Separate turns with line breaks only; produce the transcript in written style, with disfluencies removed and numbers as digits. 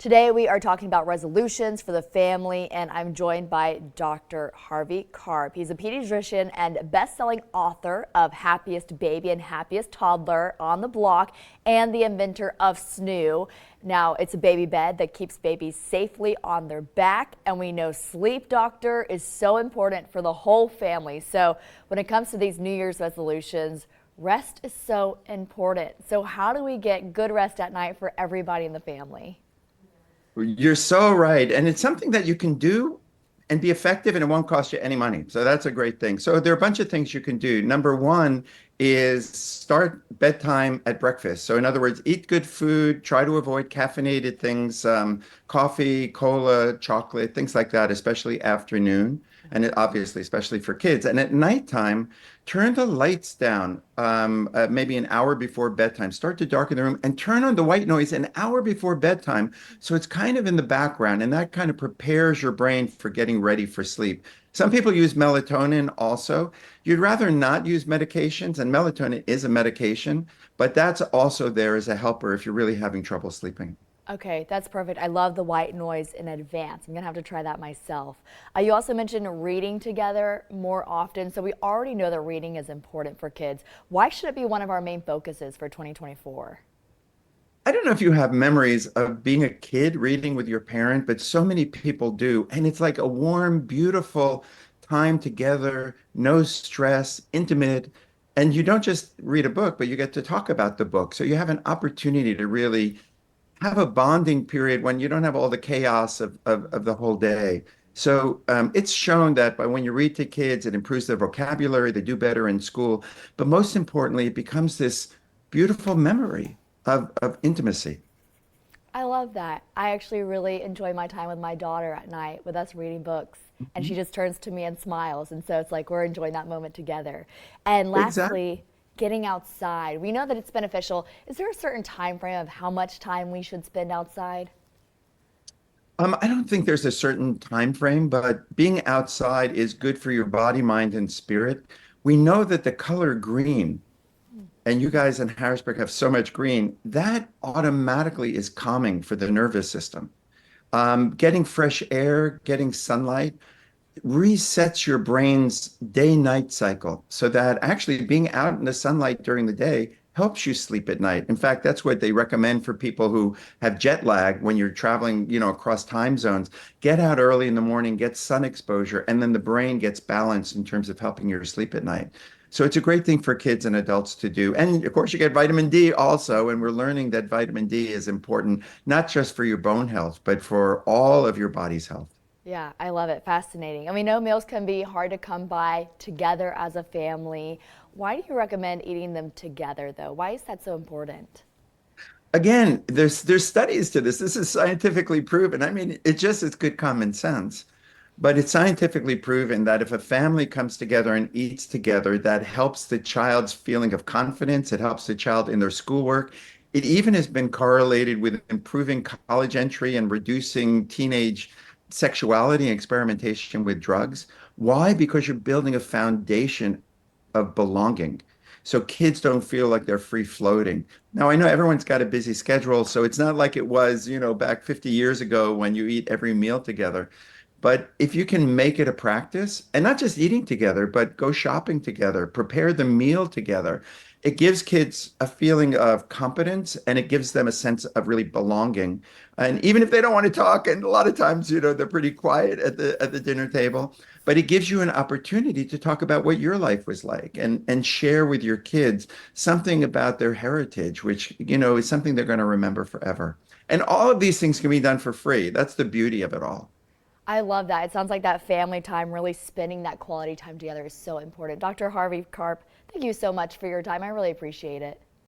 Today we are talking about resolutions for the family, and I'm joined by Dr. Harvey Karp. He's a pediatrician and best-selling author of Happiest Baby and Happiest Toddler on the Block, and the inventor of SNOO. Now, it's a baby bed that keeps babies safely on their back, and we know sleep, doctor, is so important for the whole family. So when it comes to these New Year's resolutions, rest is so important. So how do we get good rest at night for everybody in the family?
You're so right. And it's something that you can do and be effective, and it won't cost you any money. So that's a great thing. So there are a bunch of things you can do. Number one is start bedtime at breakfast. So in other words, eat good food, try to avoid caffeinated things, coffee, cola, chocolate, things like that, especially afternoon. And obviously, especially for kids. And at nighttime, turn the lights down maybe an hour before bedtime. Start to darken the room and turn on the white noise an hour before bedtime. So it's kind of in the background, and that kind of prepares your brain for getting ready for sleep. Some people use melatonin also. You'd rather not use medications, and melatonin is a medication, but that's also there as a helper if you're really having trouble sleeping.
Okay, that's perfect. I love the white noise in advance. I'm gonna have to try that myself. You also mentioned reading together more often. So we already know that reading is important for kids. Why should it be one of our main focuses for 2024?
I don't know if you have memories of being a kid reading with your parent, but so many people do. And it's like a warm, beautiful time together, no stress, intimate. And you don't just read a book, but you get to talk about the book. So you have an opportunity to really have a bonding period when you don't have all the chaos of the whole day. So it's shown that by when you read to kids, it improves their vocabulary, they do better in school. But most importantly, it becomes this beautiful memory of intimacy.
I love that. I actually really enjoy my time with my daughter at night with us reading books. And she
Mhm.
just turns to me and smiles. And so it's like we're enjoying that moment together. And
Exactly.
lastly, getting outside. We know that it's beneficial. Is there a certain time frame of how much time we should spend outside?
I don't think there's a certain time frame, but being outside is good for your body, mind, and spirit. We know that the color green, and you guys in Harrisburg have so much green, that automatically is calming for the nervous system. Getting fresh air, getting sunlight resets your brain's day-night cycle so that actually being out in the sunlight during the day helps you sleep at night. In fact, that's what they recommend for people who have jet lag when you're traveling, across time zones. Get out early in the morning, get sun exposure, and then the brain gets balanced in terms of helping you sleep at night. So it's a great thing for kids and adults to do. And of course, you get vitamin D also, and we're learning that vitamin D is important, not just for your bone health, but for all of your body's health.
Yeah, I love it. Fascinating. And we know meals can be hard to come by together as a family. Why do you recommend eating them together, though? Why is that so important?
Again, there's studies to this. This is scientifically proven. I mean, it just is good common sense, but it's scientifically proven that if a family comes together and eats together, that helps the child's feeling of confidence. It helps the child in their schoolwork. It even has been correlated with improving college entry and reducing teenage sexuality and experimentation with drugs. Why? Because you're building a foundation of belonging. So kids don't feel like they're free floating. Now, I know everyone's got a busy schedule, so it's not like it was, back 50 years ago when you eat every meal together. But if you can make it a practice, and not just eating together, but go shopping together, prepare the meal together, it gives kids a feeling of competence and it gives them a sense of really belonging. And even if they don't want to talk, and a lot of times, they're pretty quiet at the dinner table, but it gives you an opportunity to talk about what your life was like and share with your kids something about their heritage, which, is something they're going to remember forever. And all of these things can be done for free. That's the beauty of it all.
I love that. It sounds like that family time, really spending that quality time together is so important. Dr. Harvey Karp, thank you so much for your time. I really appreciate it.